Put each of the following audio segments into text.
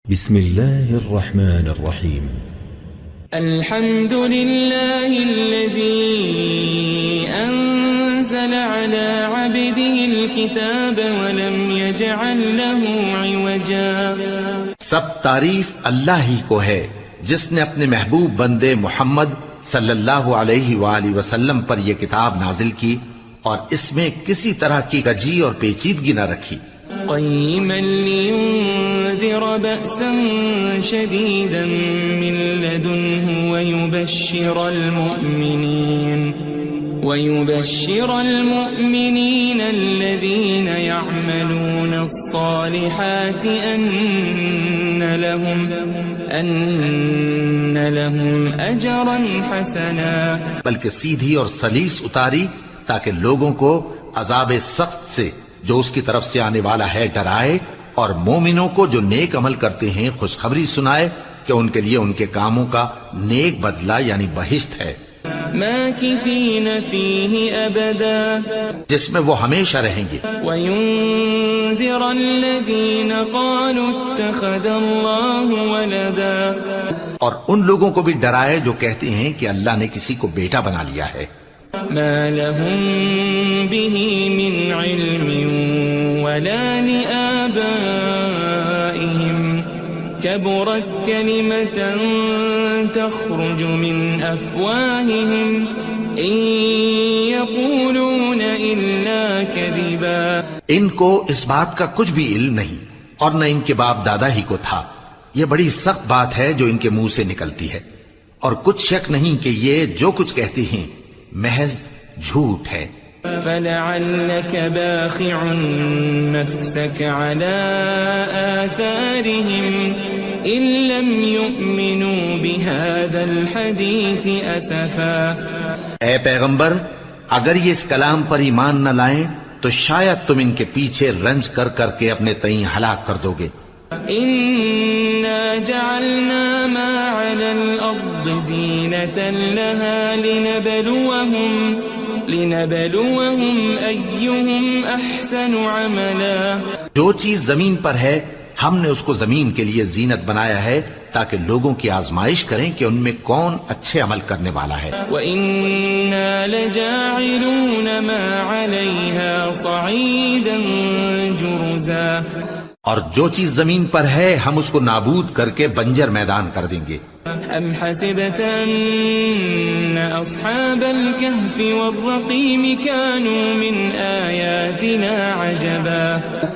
بسم الله الرحمن الرحيم. الحمد لله الذي أنزل على عبده الكتاب ولم يجعل له عوجا. سب تعریف اللہ ہی کو ہے جس نے اپنے محبوب بندے محمد صلی اللہ علیہ وآلہ وسلم پر یہ کتاب نازل کی اور اس میں کسی طرح کی کجی اور پیچیدگی نہ رکھی. قيما لينذر بأسا شديدا من لدنه ويبشر المؤمنين الذين يعملون الصالحات أن لهم أجرا حسنا. بلکہ سیدھی اور سلیس اتاری تاکہ لوگوں کو عذاب سخت سے جو اس کی طرف سے آنے والا ہے ڈرائے، اور مومنوں کو جو نیک عمل کرتے ہیں خوشخبری سنائے کہ ان کے لیے ان کے کاموں کا نیک بدلہ یعنی بہشت ہے، ماکثین فیہ ابدا، جس میں وہ ہمیشہ رہیں گے. وینذر الذین قالوا اتخذ اللہ ولدا، اور ان لوگوں کو بھی ڈرائے جو کہتے ہیں کہ اللہ نے کسی کو بیٹا بنا لیا ہے. ما لهم به من علم ولا لآبائهم كبرت كلمة تخرج من أفواههم إن يقولون إلا كذبا. ان کو اس بات کا کچھ بھی علم نہیں اور نہ ان کے باپ دادا ہی کو تھا. یہ بڑی سخت بات ہے جو ان کے منہ سے نکلتی ہے، اور کچھ شک نہیں کہ یہ جو کچھ کہتے ہیں محض جھوٹ ہے. فلعلك باخع نفسك على آثارهم إن لم يؤمنوا بهذا الحديث أسفا. اے پیغمبر، اگر یہ اس کلام پر ایمان نہ لائیں تو شاید تم ان کے پیچھے رنج کر کر کے اپنے تئیں ہلاک کر دو گے. إنا جعلنا ما على الأرض زينة لها لنبلوهم أيهم أحسن عملا. جو چیز زمین پر ہے ہم نے اس کو زمین کے لیے زینت بنایا ہے تاکہ لوگوں کی آزمائش کریں کہ ان میں کون اچھے عمل کرنے والا ہے. وَإِنَّا لَجَاعِلُونَ مَا عَلَيْهَا صَعِيدًا جُرُزًا. اور جو چیز زمین پر ہے ہم اس کو نابود کر کے بنجر میدان کر دیں گے. أَمْ حَسِبْتَ أَنَّ أَصْحَابَ الْكَهْفِ وَالرَّقِيمِ كَانُوا مِنْ آيَاتِنَا عَجَبًا.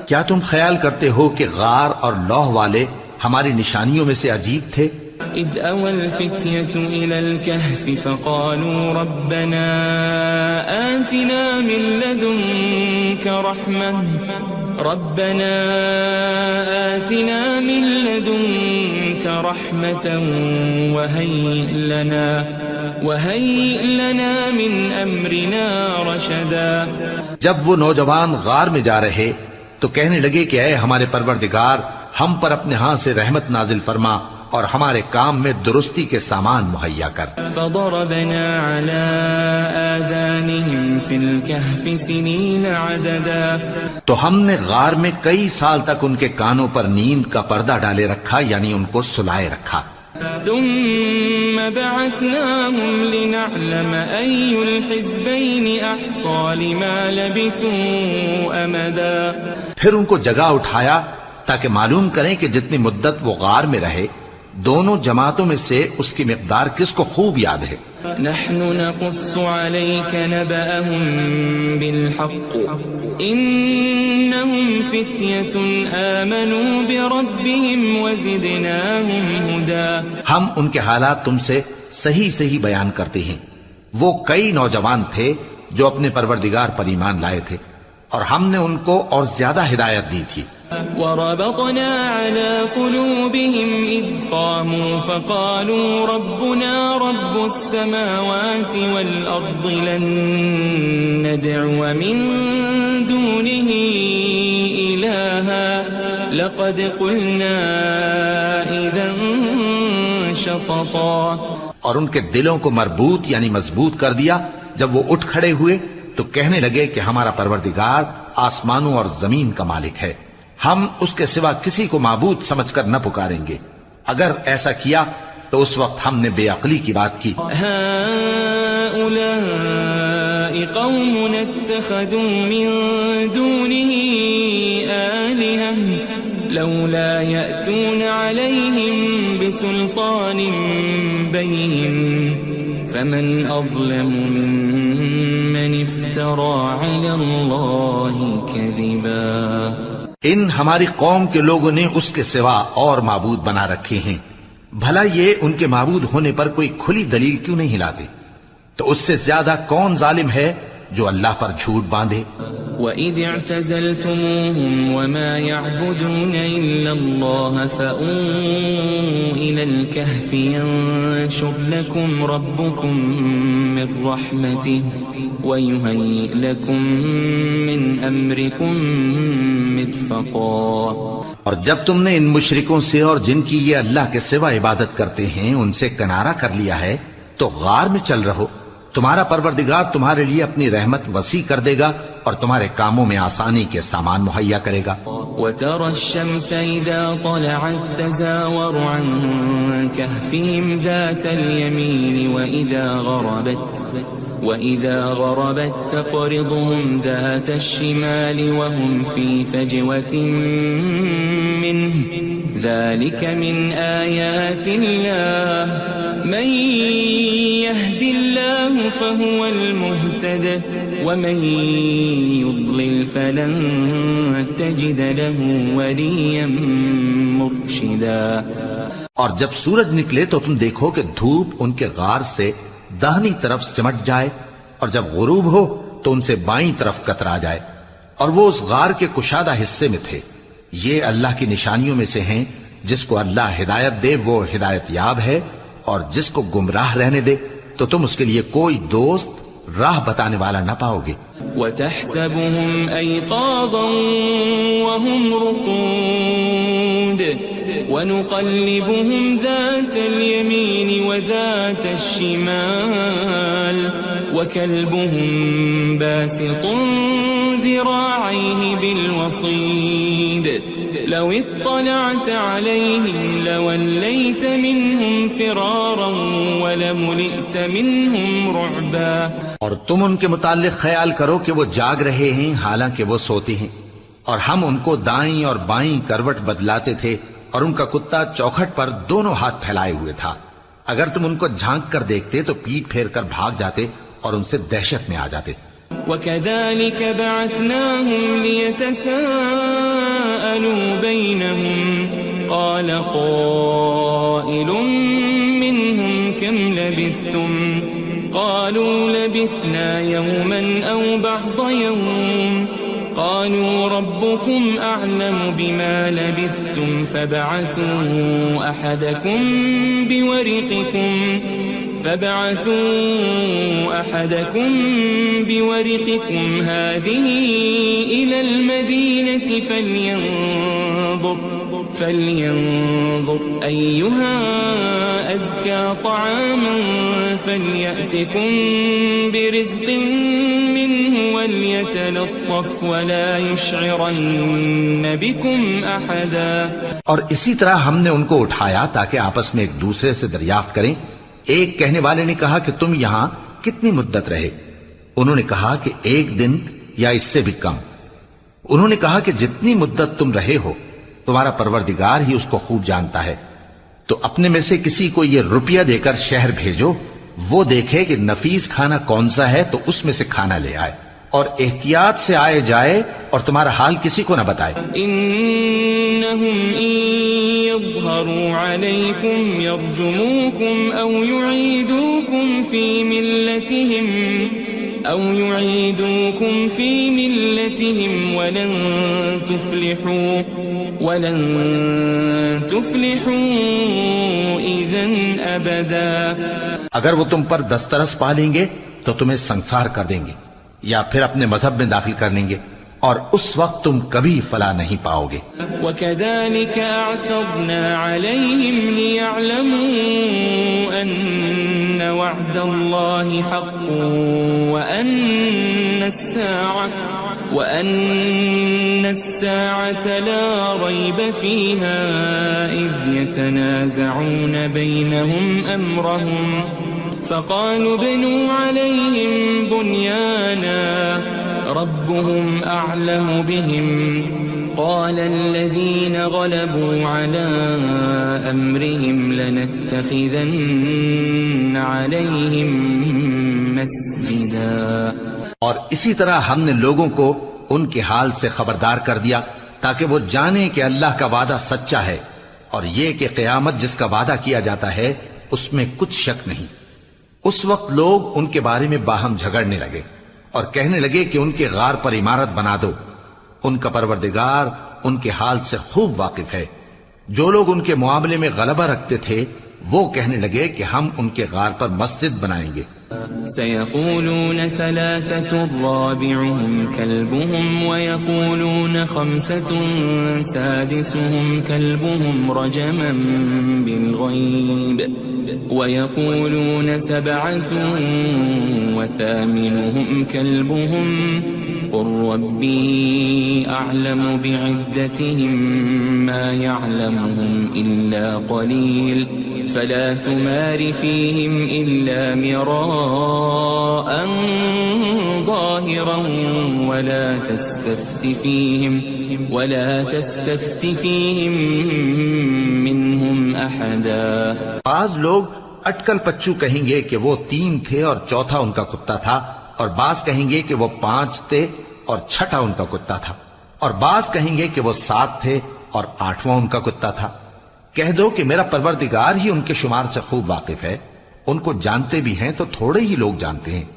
کیا تم خیال کرتے ہو کہ غار اور لوح والے ہماری نشانیوں میں سے عجیب تھے؟ إِذْ أَوَى الْفِتْيَةُ إِلَى الْكَهْفِ فَقَالُوا رَبَّنَا آتِنَا مِن لَّدُنكَ رَحْمَةً وَهَيِّئْ لَنَا مِنْ أَمْرِنَا رَشَدًا. جب وہ نوجوان غار میں جا رہے تو کہنے لگے کہ اے ہمارے پروردگار، ہم پر اپنے ہاں سے رحمت نازل فرما اور ہمارے کام میں درستی کے سامان مہیا کر. فضربنا على آذانهم في الكهف سنين عددا. تو ہم نے غار میں کئی سال تک ان کے کانوں پر نیند کا پردہ ڈالے رکھا، یعنی ان کو سلائے رکھا. ثم بعثناهم لنعلم أي الحزبين أحصى لما لبثوا أمدا. پھر ان کو جگہ اٹھایا تاکہ معلوم کریں کہ جتنی مدت وہ غار میں رہے دونوں جماعتوں میں سے اس کی مقدار کس کو خوب یاد ہے. نحن نقص عليك نبأهم بالحق إنهم فتية آمنوا بربهم وزدناهم هدى. ہم ان کے حالات تم سے صحیح بیان کرتے ہیں. وہ کئی نوجوان تھے جو اپنے پروردگار پر ایمان لائے تھے اور ہم نے ان کو اور زیادہ ہدایت دی تھی. وربطنا على قلوبهم إذ قاموا فقالوا ربنا رب السماوات والأرض لن ندعو من دونه إلها لقد قلنا إذا شططا. اور ان کے دلوں کو مربوط یعنی مضبوط کر دیا. جب وہ اٹھ کھڑے ہوئے تو کہنے لگے کہ ہمارا پروردگار آسمانوں اور زمین کا مالک ہے، ہم اس کے سوا کسی کو معبود سمجھ کر نہ پکاریں گے. اگر ایسا کیا تو اس وقت ہم نے بے عقلی کی بات کی. هؤلاء قوم اتخذوا من دونه آلهة لولا يأتون عليهم بسلطان بين فمن أظلم ممن افترى على الله كذبا. ان ہماری قوم کے لوگوں نے اس کے سوا اور معبود بنا رکھے ہیں. بھلا یہ ان کے معبود ہونے پر کوئی کھلی دلیل کیوں نہیں لاتے؟ تو اس سے زیادہ کون ظالم ہے جو اللہ پر جھوٹ باندھے؟ وَإِذِ اعْتَزَلْتُمُوهُمْ وَمَا يَعْبُدُونَ إِلَّا اللَّهَ فَأْوُوا إِلَى الْكَهْفِ يَنشُرْ لَكُمْ رَبُّكُمْ مِنْ رَحْمَتِهِ وَيُهَيِّئْ لَكُمْ مِنْ أَمْرِكُمْ مِرْفَقًا. اور جب تم نے ان مشرکوں سے اور جن کی یہ اللہ کے سوا عبادت کرتے ہیں ان سے کنارہ کر لیا ہے تو غار میں چل رہو. تمہارا پروردگار تمہارے لیے اپنی رحمت وسیع کر دے گا اور تمہارے کاموں میں آسانی کے سامان مہیا کرے گا. وَتَرَى الشَّمْسَ إِذَا طَلَعَتْ تَزَاوَرُ عَنْ كَهْفِهِمْ ذَاتَ الْيَمِينِ وَإِذَا غَرَبَتْ تَقْرِضُهُمْ ذَاتَ الشِّمَالِ وَهُمْ فِي فَجْوَةٍ مِّنْهُ ذَلِكَ مِنْ آيَاتِ اللَّهِ مَنْ يَهْدِ اللَّهُ فَهُوَ الْمُهْتَدِ وَمَنْ يُضْلِلْ فَلَنْ تَجِدَ لَهُ وَلِيًّا مُرْشِدًا. اور جب سورج نکلے تو تم دیکھو کہ دھوپ ان کے غار سے داہنی طرف سمٹ جائے اور جب غروب ہو تو ان سے بائیں طرف کترا جائے اور وہ اس غار کے کشادہ حصے میں تھے. یہ اللہ کی نشانیوں میں سے ہیں. جس کو اللہ ہدایت دے وہ ہدایت یاب ہے اور جس کو گمراہ رہنے دے تو تم اس کے لیے کوئی دوست راہ بتانے والا نہ پاؤ گے. وَتَحْسَبُهُمْ أَيْقَاظًا وَهُمْ رُقُودٌ وَنُقَلِّبُهُمْ ذَاتَ الْيَمِينِ وَذَاتَ الشِّمَالِ وَكَلْبُهُمْ بَاسِطٌ ذِرَاعَيْهِ بِالْوَصِيدِ لَوِ اطَّلَعْتَ عَلَيْهِمْ لَوَلَّيْتَ مِنْهُمْ فِرَارًا وَلَمُلِئْتَ مِنْهُمْ رُعْبًا. اور تم ان کے متعلق خیال کرو کہ وہ جاگ رہے ہیں حالانکہ وہ سوتے ہیں اور ہم ان کو دائیں اور بائیں کروٹ بدلاتے تھے اور ان کا کتا چوکھٹ پر دونوں ہاتھ پھیلائے ہوئے تھا. اگر تم ان کو جھانک کر دیکھتے تو پیٹ پھیر کر بھاگ جاتے اور ان سے دہشت میں آ جاتے. وَكَذَلِكَ بَعَثْنَاهُمْ لِيَتَسَاءَلُوا بَيْنَهُمْ قَالَ قَائِلٌ مِّنْهُمْ كَمْ لَبِثْتُمْ قَالُوا لَبِثْنَا يَوْمًا أَوْ بَعْضَ يَوْمٍ قَالُوا رَبُّكُمْ أَعْلَمُ بِمَا لَبِثْتُمْ فَابْعَثُوا أَحَدَكُمْ بِوَرِقِكُمْ هَذِهِ إِلَى الْمَدِينَةِ فَلْيَنظُرْ أَيُّهَا أَزْكَى طَعَامًا فَلْيَأْتِكُمْ بِرِزْقٍ مِّنْهُ وَلْيَتَلَطَّفْ وَلَا يُشْعِرَنَّ بِكُمْ أَحَدًا. اور اسی طرح ہم نے ان کو اٹھایا تاکہ آپس میں ایک دوسرے سے دریافت کریں. ایک کہنے والے نے کہا کہ تم یہاں کتنی مدت رہے؟ انہوں نے کہا کہ 1 دن یا اس سے بھی کم. انہوں نے کہا کہ جتنی مدت تم رہے ہو تمہارا پروردگار ہی اس کو خوب جانتا ہے. تو اپنے میں سے کسی کو یہ روپیہ دے کر شہر بھیجو، وہ دیکھے کہ نفیس کھانا کون سا ہے تو اس میں سے کھانا لے آئے اور احتیاط سے آئے جائے اور تمہارا حال کسی کو نہ بتائے. انہم ان یظہروا علیکم یرجموکم او یعیدوکم فی ملتہم ولن تفلحوا اذن ابدا. اگر وہ تم پر دسترس پا لیں گے تو تمہیں سنسار کر دیں گے یا پھر اپنے مذہب میں داخل کر لیں گے اور اس وقت تم کبھی فلاح نہیں پاؤ گے. وَكَذَلِكَ أَعْثَرْنَا عَلَيْهِمْ لِيَعْلَمُوا أَنَّ وَعْدَ اللَّهِ حَقٌّ وَأَنَّ وأن الساعة لا ريب فيها إذ يتنازعون بينهم أمرهم فقالوا ابنوا عليهم بنيانا ربهم أعلم بهم قال الذين غلبوا على أمرهم لنتخذن عليهم مسجدا. اور اسی طرح ہم نے لوگوں کو ان کے حال سے خبردار کر دیا تاکہ وہ جانیں کہ اللہ کا وعدہ سچا ہے اور یہ کہ قیامت جس کا وعدہ کیا جاتا ہے اس میں کچھ شک نہیں. اس وقت لوگ ان کے بارے میں باہم جھگڑنے لگے اور کہنے لگے کہ ان کے غار پر عمارت بنا دو. ان کا پروردگار ان کے حال سے خوب واقف ہے. جو لوگ ان کے معاملے میں غلبہ رکھتے تھے وہ کہنے لگے کہ ہم ان کے غار پر مسجد بنائیں گے. سيقولون ثلاثة رابعهم كلبهم ويقولون خمسة سادسهم كلبهم رجما بالغيب ويقولون سبعة وثامنهم كلبهم قل ربي أعلم بعدتهم ما يعلمهم إلا قليل فلا تمار فيهم إلا مراء ظاهرا ولا تستفت فيهم منهم أحدا. بعض لوگ اٹکل پچو کہیں گے کہ وہ 3 تھے اور چوتھا ان کا کتا تھا، اور بعض کہیں گے کہ وہ 5 تھے اور چھٹا ان کا کتا تھا، اور بعض کہیں گے کہ وہ 7 تھے اور 8واں ان کا کتا تھا. کہہ دو کہ میرا پروردگار ہی ان کے شمار سے خوب واقف ہے، ان کو جانتے بھی ہیں تو تھوڑے ہی لوگ جانتے ہیں.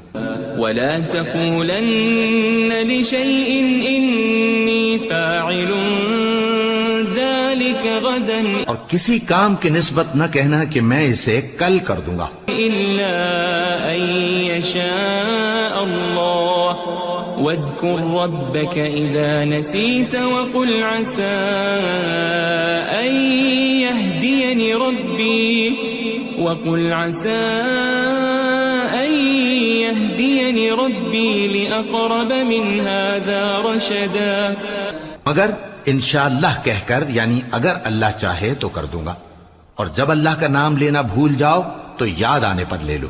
ولا تقولن لشيء إني فاعل ذلك غدا اور کسی کام کی نسبت نہ کہنا کہ میں اسے کل کر دوں گا إلا أن يشاء الله واذكر ربك إذا نسيت وقل عسى أن يهديني ربي لأقرب من هذا رشدا. مگر انشاءاللہ کہہ کر، یعنی اگر اللہ چاہے تو کر دوں گا، اور جب اللہ کا نام لینا بھول جاؤ تو یاد آنے پر لے لو،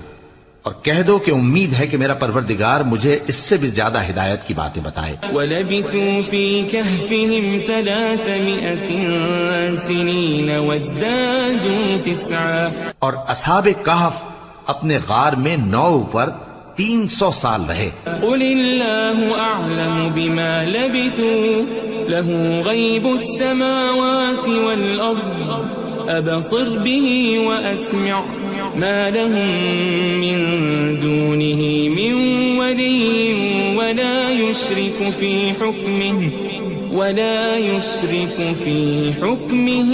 اور کہہ دو کہ امید ہے کہ میرا پروردگار مجھے اس سے بھی زیادہ ہدایت کی باتیں بتائے. وَلَبِثُوا فِي كَهْفِهِمْ 300 سِنِينَ وَازْدَادُوا 9. اور اصحاب کہف اپنے غار میں 9 پر 300 سال رہے. قُلِ اللَّهُ أَعْلَمُ بِمَا لَبِثُوا لَهُ غَيْبُ السَّمَاوَاتِ وَالْأَرْضِ أَبْصِرْ بِهِ وَأَسْمِعْ مَا لَهُم مِّن دُونِهِ مِن وَلِيٍّ وَلَا يُشْرِكُ فِي حُكْمِهِ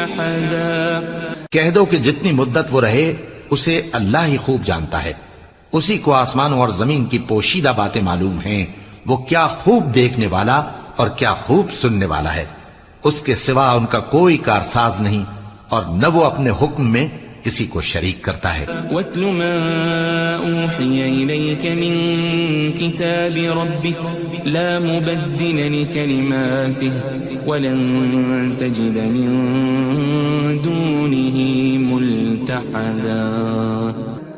أَحَدًا. کہہ دو کہ جتنی مدت وہ رہے اسے اللہ ہی خوب جانتا ہے، اسی کو آسمانوں اور زمین کی پوشیدہ باتیں معلوم ہیں. وہ کیا خوب دیکھنے والا اور کیا خوب سننے والا ہے. اس کے سوا ان کا کوئی کارساز نہیں، اور نہ وہ اپنے حکم میں کسی کو شریک کرتا ہے. وَاتْلُ مَا أُوحِيَ إِلَيْكَ مِن كِتَابِ رَبِّكَ لَا مُبَدِّلَ لِكَلِمَاتِهِ وَلَن تَجِدَ مِن دُونِهِ مُلْتَحَدًا.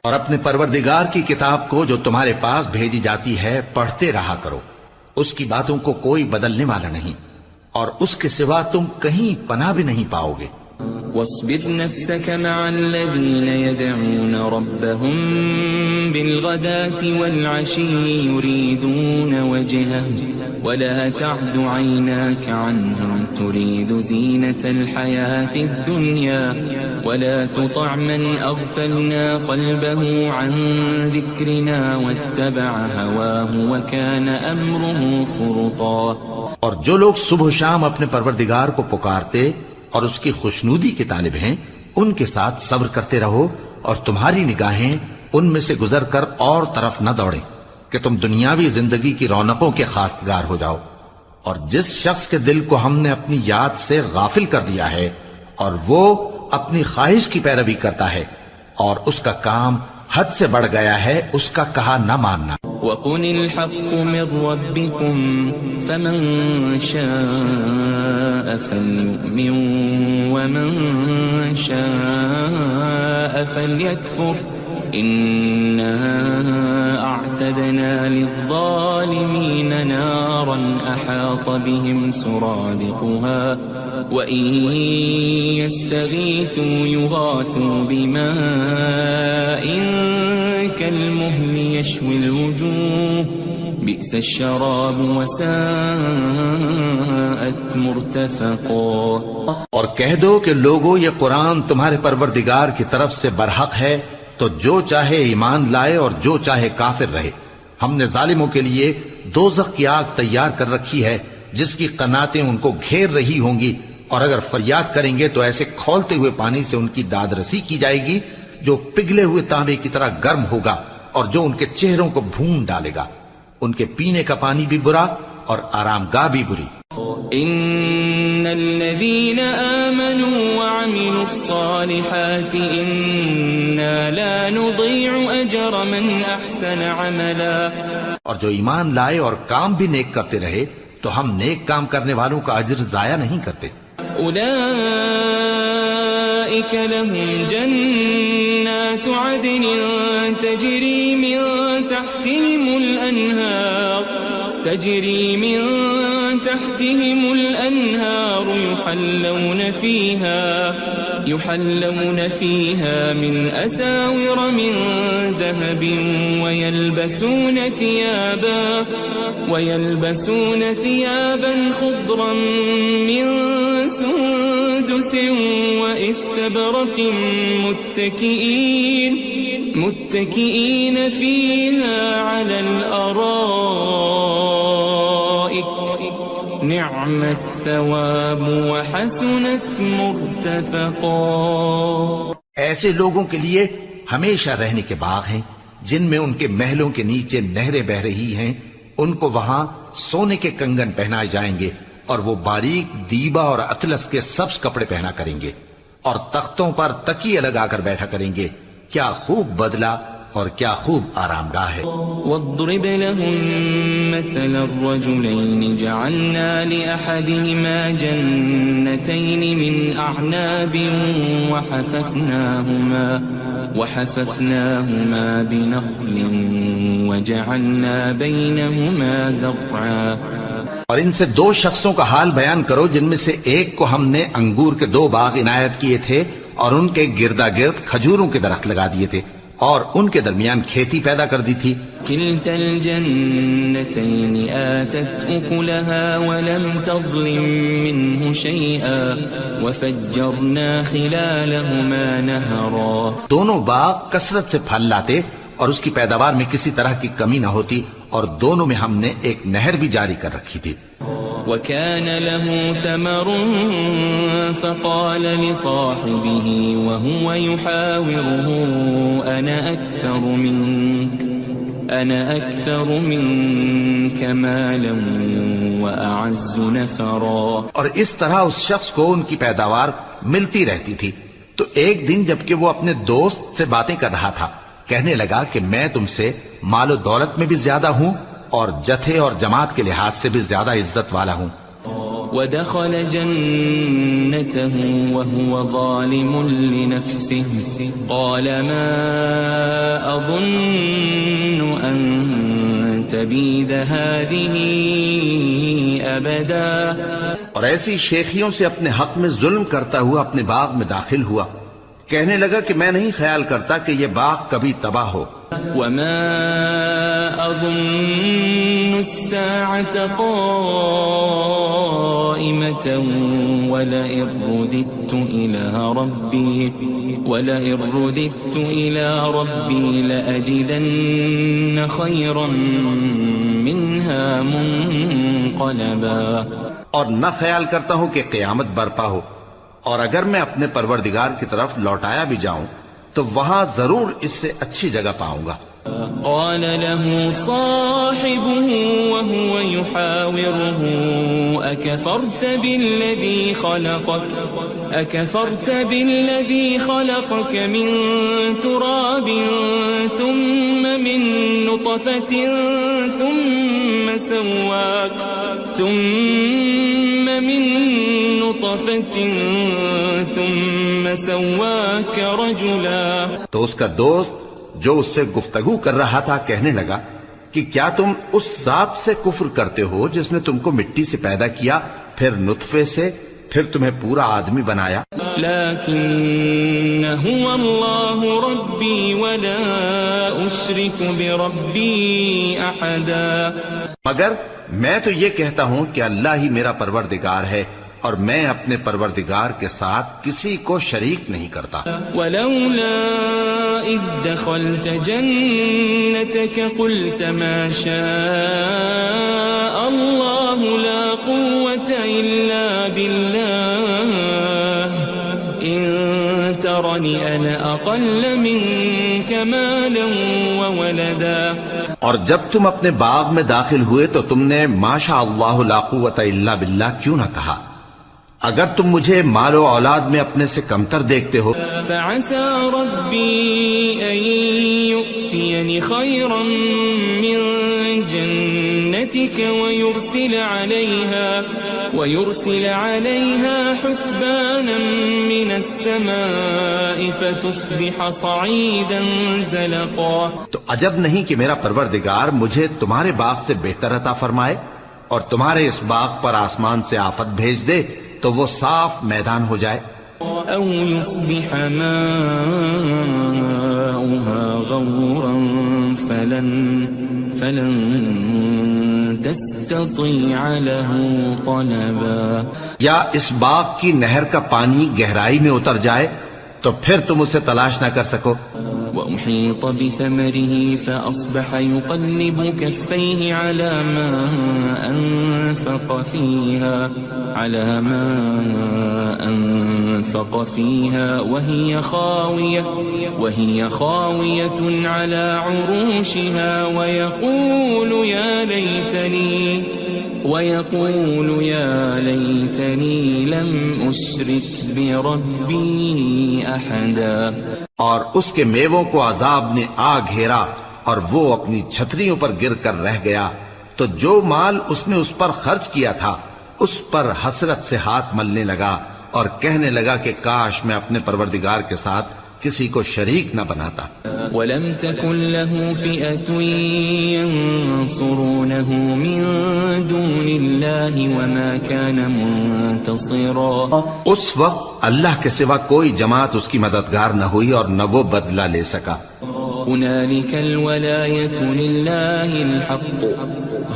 اور اپنے پروردگار کی کتاب کو جو تمہارے پاس بھیجی جاتی ہے پڑھتے رہا کرو، اس کی باتوں کو کوئی بدلنے والا نہیں، اور اس کے سوا تم کہیں پناہ بھی نہیں پاؤ گے. واصبر نفسك مع الذين يدعون ربهم بالغداة والعشي يريدون وجهه ولا تعد عيناك عنهم تريد زينة الحياة الدنيا ولا تطع من أغفلنا قلبه عن ذكرنا واتبع هواه وكان أمره فرطا. اور جو لوگ صبح و شام اپنے پروردگار کو پکارتے اور اس کی خوشنودی کے طالب ہیں، ان کے ساتھ صبر کرتے رہو، اور تمہاری نگاہیں ان میں سے گزر کر اور طرف نہ دوڑیں کہ تم دنیاوی زندگی کی رونقوں کے خواستگار ہو جاؤ. اور جس شخص کے دل کو ہم نے اپنی یاد سے غافل کر دیا ہے اور وہ اپنی خواہش کی پیروی کرتا ہے اور اس کا کام حد سے بڑھ گیا ہے، اس کا کہا نہ ماننا. وقل الحق من ربكم فمن شاء فليؤمن ومن شاء فليكفر إنا أعتدنا للظالمين نارا أحاط بهم سرادقها وإن يستغيثوا يغاثوا بماء كالمهل يشوي الوجوه بئس الشراب وساءت مرتفقا. اور کہہ دو کہ لوگو یہ قرآن تمہارے پروردگار کی طرف سے برحق ہے، تو جو چاہے ایمان لائے اور جو چاہے کافر رہے. ہم نے ظالموں کے لیے دوزخ کی آگ تیار کر رکھی ہے جس کی قناتیں ان کو گھیر رہی ہوں گی، اور اگر فریاد کریں گے تو ایسے کھولتے ہوئے پانی سے ان کی داد رسی کی جائے گی جو پگھلے ہوئے تانبے کی طرح گرم ہوگا اور جو ان کے چہروں کو بھون ڈالے گا. ان کے پینے کا پانی بھی برا اور آرام گاہ بھی بری. ان الذين آمنوا وعملوا الصالحات انا لا نضيع اجر من احسن عملا. اور جو ایمان لائے اور کام بھی نیک کرتے رہے تو ہم نیک کام کرنے والوں کا اجر ضائع نہیں کرتے. اولئك لهم جنات عدن تجري من تحتهم الأنهار يحلون فيها من أساور من ذهب ويلبسون ثيابا خضرا من سندس واستبرق متكئين فيها على الأرائك نعم الثواب وحسنت مرتفقا. ایسے لوگوں کے لیے ہمیشہ رہنے کے باغ ہیں جن میں ان کے محلوں کے نیچے نہریں بہ رہی ہیں. ان کو وہاں سونے کے کنگن پہنائے جائیں گے اور وہ باریک دیبا اور اطلس کے سبز کپڑے پہنا کریں گے اور تختوں پر تکیے لگا کر بیٹھا کریں گے. کیا خوب بدلہ اور کیا خوب آرام گاہ ہے. واضرب لهم مثل الرجلين جعلنا لأحدهما جنتين من أعناب وحففناهما بنخل وجعلنا بينهما زرعا. اور ان سے دو شخصوں کا حال بیان کرو جن میں سے ایک کو ہم نے انگور کے 2 باغ عنایت کیے تھے اور ان کے گردا گرد کھجوروں کے درخت لگا دیے تھے اور ان کے درمیان کھیتی پیدا کر دی تھی. كلتا الجنتين آتت أكلها ولم تظلم منه شيئا وفجرنا خلالهما نهرا. دونوں باغ کثرت سے پھل لاتے اور اس کی پیداوار میں کسی طرح کی کمی نہ ہوتی اور دونوں میں ہم نے ایک نہر بھی جاری کر رکھی تھی. وكان له ثمر فقال لصاحبه وهو يحاوره أنا أكثر منك مالا وأعز نفرا. اور اس طرح اس شخص کو ان کی پیداوار ملتی رہتی تھی. تو ایک دن جبکہ وہ اپنے دوست سے باتیں کر رہا تھا کہنے لگا کہ میں تم سے مال و دولت میں بھی زیادہ ہوں اور جتھے اور جماعت کے لحاظ سے بھی زیادہ عزت والا ہوں. ودخل جنته وهو ظالم لنفسه قال ما أظن أن تبيد هذه أبدا. اور ایسی شیخیوں سے اپنے حق میں ظلم کرتا ہوا اپنے باغ میں داخل ہوا. کہنے لگا کہ میں نہیں خیال کرتا کہ یہ باغ کبھی تباہ ہو. وما أظن الساعة قائمة ولئن رددت إلى ربي لأجدن خيرا منها منقلبا. اور نہ خیال کرتا ہوں کہ قیامت برپا ہو اور اگر میں اپنے پروردگار کی طرف لوٹایا بھی جاؤں تو وہاں ضرور اس سے اچھی جگہ پاؤں گا. قال له صاحبه وهو يحاوره أكفرت بالذي خلقك من تراب ثم من نطفة ثم سواك رجلا. تو اس کا دوست جو اس سے گفتگو کر رہا تھا کہنے لگا کہ کیا تم اس ذات سے کفر کرتے ہو جس نے تم کو مٹی سے پیدا کیا، پھر نطفے سے، پھر تمہیں پورا آدمی بنایا. لیکن هو اللہ ربی ولا اشرک بربی احدا. مگر میں تو یہ کہتا ہوں کہ اللہ ہی میرا پروردگار ہے اور میں اپنے پروردگار کے ساتھ کسی کو شریک نہیں کرتا. ولولا اذ دخلت جنتك قلت ما شاء الله لا قوة الا بالله ان ترني انا اقل منك مالا وولدا. اور جب تم اپنے باغ میں داخل ہوئے تو تم نے ما شاء اللہ لا قوت الا باللہ کیوں نہ کہا؟ اگر تم مجھے مال و اولاد میں اپنے سے کمتر دیکھتے ہو. فعسى ربي أن يؤتيني خيرا من جنتك ويرسل عليها حسبانا من السماء فتصبح صعيدا زلقا. تو عجب نہیں کہ میرا پروردگار مجھے تمہارے باغ سے بہتر عطا فرمائے اور تمہارے اس باغ پر آسمان سے آفت بھیج دے تو وہ صاف میدان ہو جائے. او يصبح ماؤها غورا فلن تستطيع له طلبا. یا اس باغ کی نہر کا پانی گہرائی میں اتر جائے تو پھر تم اسے تلاش نہ کر سکو. وأحيط بثمره فأصبح يقلب كفيه على ما أنفق فيها وهي خاوية على عروشها ويقول يا ليتني لم أشرك بربي أحدا. اور اس کے میووں کو عذاب نے آ گھیرا اور وہ اپنی چھتریوں پر گر کر رہ گیا. تو جو مال اس نے اس پر خرچ کیا تھا اس پر حسرت سے ہاتھ ملنے لگا اور کہنے لگا کہ کاش میں اپنے پروردگار کے ساتھ کسی کو شریک نہ بناتا. وَلَمْ تَكُنْ لَهُ فِئَةٌ يَنصُرُونَهُ مِن دُونِ اللَّهِ وَمَا كَانَ مُنتَصِرًا. اس وقت اللہ کے سوا کوئی جماعت اس کی مددگار نہ ہوئی اور نہ وہ بدلہ لے سکا. هُنَالِكَ الْوَلَایَةُ لِلَّهِ الْحَقُّ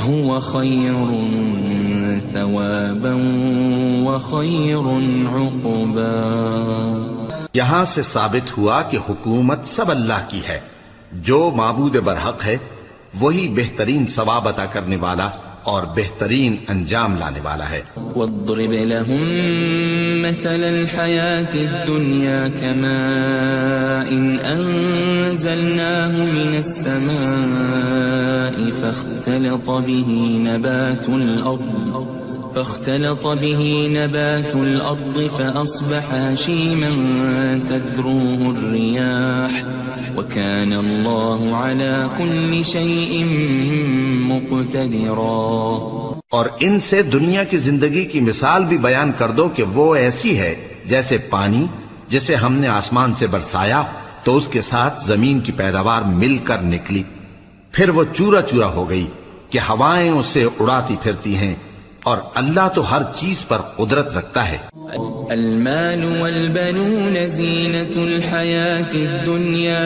هُوَ خَيْرٌ ثَوَابًا وَخَيْرٌ عُقْبًا. یہاں سے ثابت ہوا کہ حکومت سب اللہ کی ہے. جو معبود برحق ہے وہی بہترین ثواب عطا کرنے والا اور بہترین انجام لانے والا ہے. وَاضْرِبْ لَهُم مَّثَلَ الْحَيَاةِ الدُّنْيَا كَمَاءٍ أَنزَلْنَاهُ مِنَ السَّمَاءِ فاختلط به نبات الأرض فأصبح هشيما تذروه الرياح وكان الله على كل شيء مقتدرا. اور ان سے دنیا کی زندگی کی مثال بھی بیان کر دو کہ وہ ایسی ہے جیسے پانی جسے ہم نے آسمان سے برسایا تو اس کے ساتھ زمین کی پیداوار مل کر نکلی، پھر وہ چورا چورا ہو گئی کہ ہوائیں اسے اڑاتی پھرتی ہیں، اور اللہ تو ہر چیز پر قدرت رکھتا ہے. المال والبنون زینة الحیاة الدنیا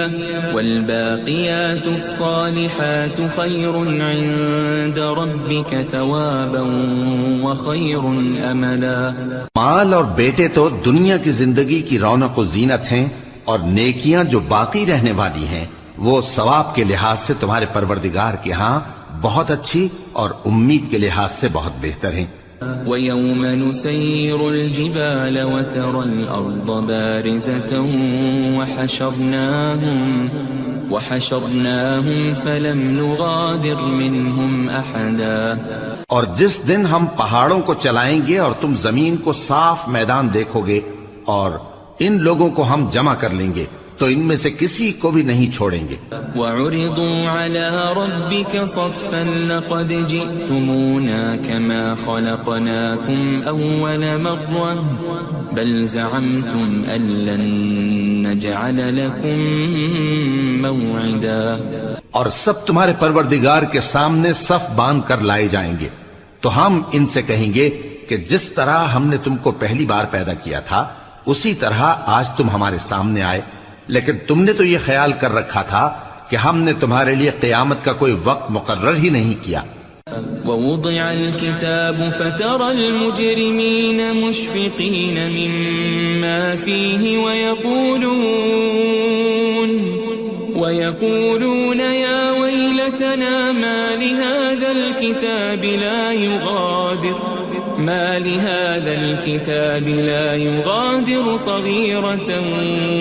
والباقیات الصالحات خیر عند ربک ثوابا وخیر املا. مال اور بیٹے تو دنیا کی زندگی کی رونق و زینت ہیں، اور نیکیاں جو باقی رہنے والی ہیں وہ ثواب کے لحاظ سے تمہارے پروردگار کے ہاں بہت اچھی اور امید کے لحاظ سے بہت بہتر ہیں. وَيَوْمَ نُسَيِّرُ الْجِبَالَ وَتَرَى الْأَرْضَ بَارِزَةً وَحَشَرْنَاهُمْ فَلَمْ نُغَادِرْ مِنْهُمْ أَحَدًا. اور جس دن ہم پہاڑوں کو چلائیں گے اور تم زمین کو صاف میدان دیکھو گے اور ان لوگوں کو ہم جمع کر لیں گے تو ان میں سے کسی کو بھی نہیں چھوڑیں گے. وَعُرِضُوا عَلَى رَبِّكَ صَفًّا لَقَدْ جِئْتُمُونَا كَمَا خَلَقْنَاكُمْ أَوَّلَ مَرَّةٍ بَلْ زَعَمْتُمْ أَن لَّن نَّجْعَلَ لَكُم مَّوْعِدًا. اور سب تمہارے پروردگار کے سامنے صف باندھ کر لائے جائیں گے تو ہم ان سے کہیں گے کہ جس طرح ہم نے تم کو پہلی بار پیدا کیا تھا اسی طرح آج تم ہمارے سامنے آئے، لیکن تم نے تو یہ خیال کر رکھا تھا کہ ہم نے تمہارے لیے قیامت کا کوئی وقت مقرر ہی نہیں کیا. وَوُضِعَ الْكِتَابُ فَتَرَى الْمُجْرِمِينَ مُشْفِقِينَ مِمَّا فِيهِ وَيَقُولُونَ يَا وَيْلَتَنَا مَا لِهَذَا الْكِتَابِ لَا يُغَادِرُ صَغِيرَةً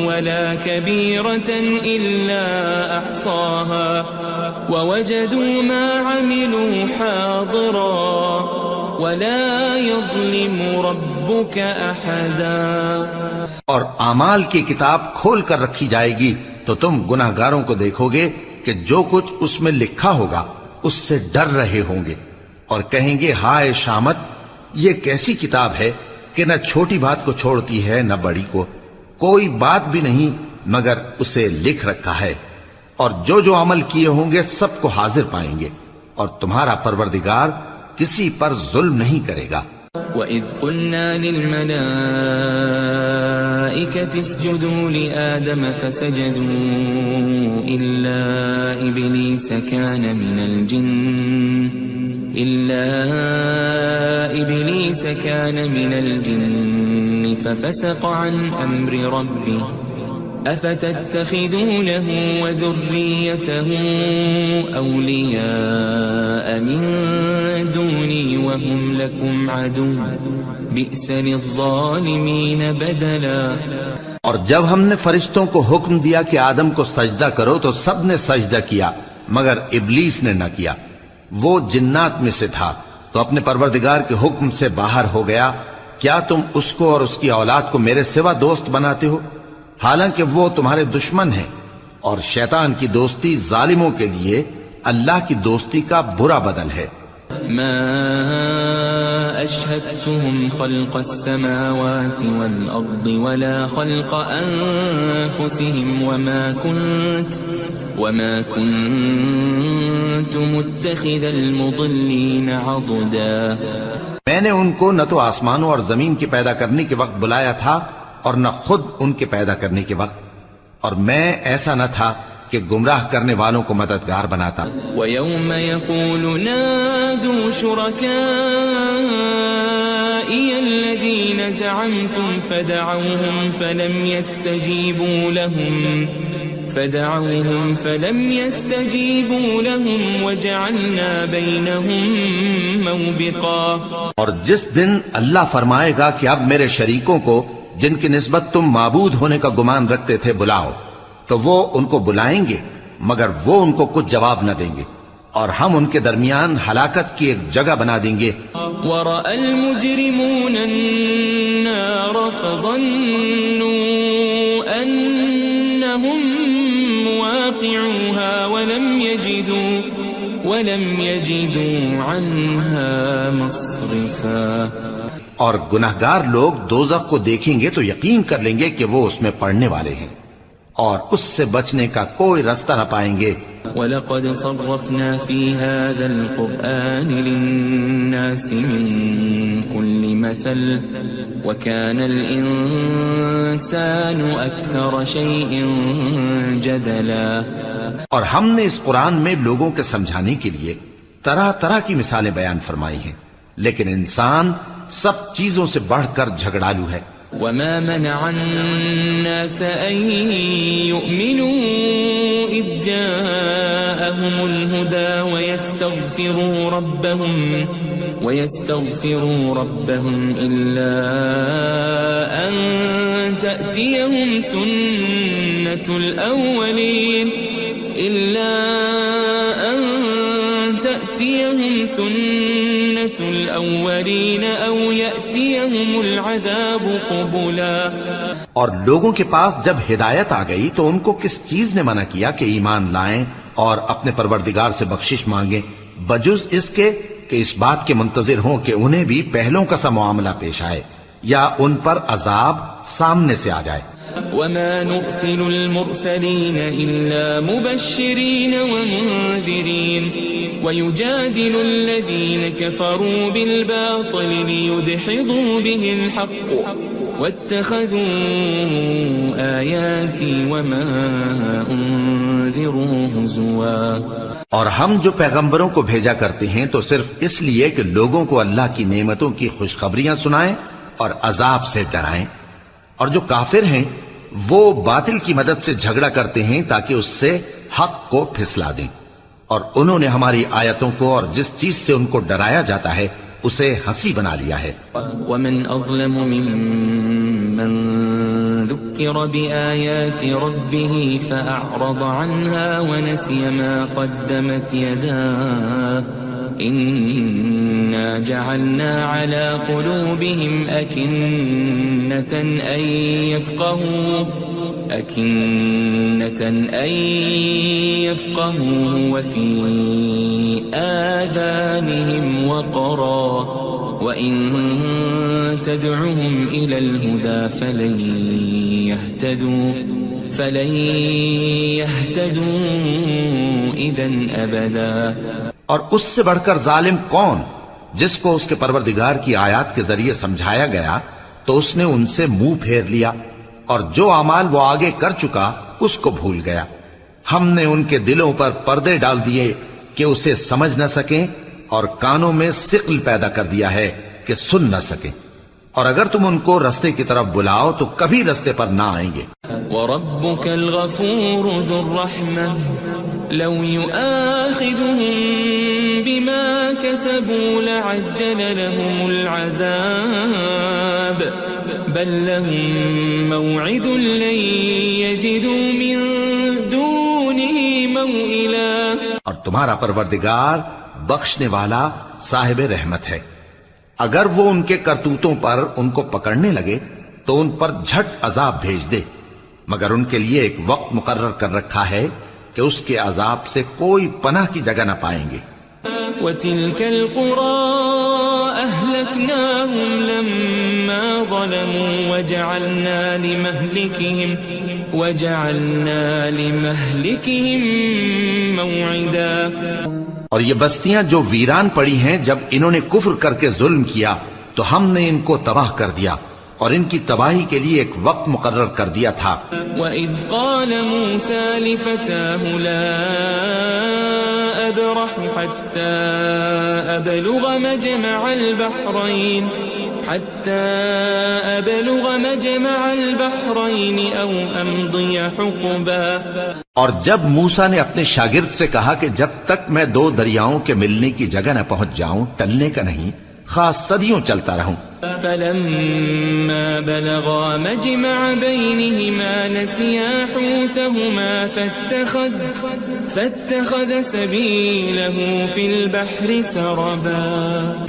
وَلَا كَبِيرَةً إِلَّا أَحْصَاهَا وَوَجَدُوا مَا عَمِلُوا حَاضِرًا وَلَا يَظْلِمُ رَبُّكَ أَحَدًا. اور اعمال کی کتاب کھول کر رکھی جائے گی تو تم گناہگاروں کو دیکھو گے کہ جو کچھ اس میں لکھا ہوگا اس سے ڈر رہے ہوں گے اور کہیں گے ہائے شامت، یہ کیسی کتاب ہے کہ نہ چھوٹی بات کو چھوڑتی ہے نہ بڑی کو، کوئی بات بھی نہیں مگر اسے لکھ رکھا ہے، اور جو جو عمل کیے ہوں گے سب کو حاضر پائیں گے، اور تمہارا پروردگار کسی پر ظلم نہیں کرے گا. وَإِذْ قُلْنَا لِلْمَلَائِكَةِ اسْجُدُوا لِآدَمَ فَسَجَدُوا إِلَّا إِبْلِيسَ كَانَ مِنَ الْجِنِّ فَفَسَقَ عَنْ أَمْرِ رَبِّهِ أَفَتَتَّخِذُونَهُ وَذُرِّيَّتَهُ أَوْلِيَاءَ مِن دُونِي وَهُمْ لَكُمْ عَدُوٌّ بِئْسَ لِلظَّالِمِينَ بَدَلًا. اور جب ہم نے فرشتوں کو حکم دیا کہ آدم کو سجدہ کرو تو سب نے سجدہ کیا مگر ابلیس نے نہ کیا، وہ جنات میں سے تھا تو اپنے پروردگار کے حکم سے باہر ہو گیا. کیا تم اس کو اور اس کی اولاد کو میرے سوا دوست بناتے ہو حالانکہ وہ تمہارے دشمن ہیں، اور شیطان کی دوستی ظالموں کے لیے اللہ کی دوستی کا برا بدل ہے. ما أشهدتهم خلق السماوات والأرض ولا خلق أنفسهم وما كنت متخذ المضلين عضدا. میں نے ان کو نہ تو آسمانوں اور زمین کے پیدا کرنے کے وقت بلایا تھا اور نہ خود ان کے پیدا کرنے کے وقت، اور میں ایسا نہ تھا کہ گمراہ کرنے والوں کو مددگار بناتا. وَيَوْمَ يَقُولُ نَادُوا شُرَكَائِيَ الَّذِينَ زَعَمْتُمْ فَدَعَوْهُمْ فَلَمْ يَسْتَجِيبُوا لَهُمْ وَجَعَلْنَا بَيْنَهُمْ مَوْبِقًا. اور جس دن اللہ فرمائے گا کہ اب میرے شریکوں کو جن کی نسبت تم معبود ہونے کا گمان رکھتے تھے بلاؤ، تو وہ ان کو بلائیں گے مگر وہ ان کو کچھ جواب نہ دیں گے، اور ہم ان کے درمیان ہلاکت کی ایک جگہ بنا دیں گے. وَرَأَى الْمُجْرِمُونَ النَّارَ فَظَنُّوا أَنَّهُمْ مُوَاقِعُوهَا وَلَمْ يَجِدُوا عَنْهَا مَصْرِفًا. اور گناہگار لوگ دوزخ کو دیکھیں گے تو یقین کر لیں گے کہ وہ اس میں پڑنے والے ہیں اور اس سے بچنے کا کوئی راستہ نہ پائیں گے. وَلَقَدْ صَرَّفْنَا فِي هَذَا الْقُرْآنِ لِلنَّاسِ مِنْ كُلِّ مَثَلٍ وَكَانَ الْإِنسَانُ أَكْثَرَ شَيْءٍ جَدَلًا. اور ہم نے اس قرآن میں لوگوں کے سمجھانے کے لیے طرح طرح کی مثالیں بیان فرمائی ہیں، لیکن انسان سب چیزوں سے بڑھ کر جھگڑالو ہے. وما منع الناس أن يؤمنوا إذ جاءهم الهدى ويستغفروا ربهم إلا أن تأتيهم سنة الأولين أو يأتيهم العذاب قبلا. اور لوگوں کے پاس جب ہدایت آ گئی تو ان کو کس چیز نے منع کیا کہ ایمان لائیں اور اپنے پروردگار سے بخشش مانگیں بجز اس کے کہ اس بات کے منتظر ہوں کہ انہیں بھی پہلوں کا سا معاملہ پیش آئے یا ان پر عذاب سامنے سے آ جائے. وما نرسل المرسلين إلا مبشرين ومنذرين ويجادل الذين كفروا بالباطل ليدحضوا به الحق واتخذوا آياتي وما أنذروا هزوا. اور ہم جو پیغمبروں کو بھیجا کرتے ہیں تو صرف اس لیے کہ لوگوں کو اللہ کی نعمتوں کی خوشخبریاں سنائیں اور عذاب سے ڈرائیں. اور جو کافر ہیں وہ باطل کی مدد سے جھگڑا کرتے ہیں تاکہ اس سے حق کو پھسلا دیں. اور انہوں نے ہماری آیتوں کو اور جس چیز سے ان کو ڈرایا جاتا ہے اسے ہنسی بنا لیا ہے. ومن أظلم ممن ذكر بآيات ربه فأعرض عنها ونسي ما قدمت يداه إنا جعلنا على قلوبهم أكنة أن يفقهوه وفي آذانهم وقرا وإن تدعهم إلى الهدى فلن يهتدوا إذا أبدا. اور اس سے بڑھ کر ظالم کون جس کو اس کے پروردگار کی آیات کے ذریعے سمجھایا گیا تو اس نے ان سے منہ پھیر لیا اور جو اعمال وہ آگے کر چکا اس کو بھول گیا. ہم نے ان کے دلوں پر پردے ڈال دیے کہ اسے سمجھ نہ سکیں اور کانوں میں ثقل پیدا کر دیا ہے کہ سن نہ سکیں. اور اگر تم ان کو رستے کی طرف بلاؤ تو کبھی رستے پر نہ آئیں گے. وَرَبُّكَ الْغَفُورُ ذُو الرَّحْمَةِ لَوْ يُؤَاخِذُهُم بِمَا كَسَبُوا لَعَجَّلَ لَهُمُ الْعَذَابَ بَل لَّهُم مَّوْعِدٌ لَّن يَجِدُوا مِن دُونِهِ مَوْئِلًا. اور تمہارا پروردگار بخشنے والا صاحب رحمت ہے. اگر وہ ان کے کرتوتوں پر ان کو پکڑنے لگے تو ان پر جھٹ عذاب بھیج دے مگر ان کے لیے ایک وقت مقرر کر رکھا ہے کہ اس کے عذاب سے کوئی پناہ کی جگہ نہ پائیں گے. وَتِلْكَ الْقُرَىٰ أَهْلَكْنَاهُمْ لَمَّا ظَلَمُوا وَجَعَلْنَا لِمَهْلِكِهِمْ مَوْعِدًا. اور یہ بستیاں جو ویران پڑی ہیں جب انہوں نے کفر کر کے ظلم کیا تو ہم نے ان کو تباہ کر دیا اور ان کی تباہی کے لیے ایک وقت مقرر کر دیا تھا. وَإِذْ قَالَ مُوسَىٰ لِفَتَاهُ لَا أَبْرَحُ حَتَّىٰ أَبْلُغَ مَجْمَعَ الْبَحْرَيْنِ أَوْ أَمْضِيَ حُقُبًا. اور جب موسیٰ نے اپنے شاگرد سے کہا کہ جب تک میں دو دریاؤں کے ملنے کی جگہ نہ پہنچ جاؤں ٹلنے کا نہیں خاص صدیوں چلتا رہوں. فَلَمَّا بَلَغَا مَجْمَعَ بَيْنِهِمَا نَسِيَا حُوتَهُمَا فَاتَّخَذَ سَبِيلَهُ فِي الْبَحْرِ سَرَبًا.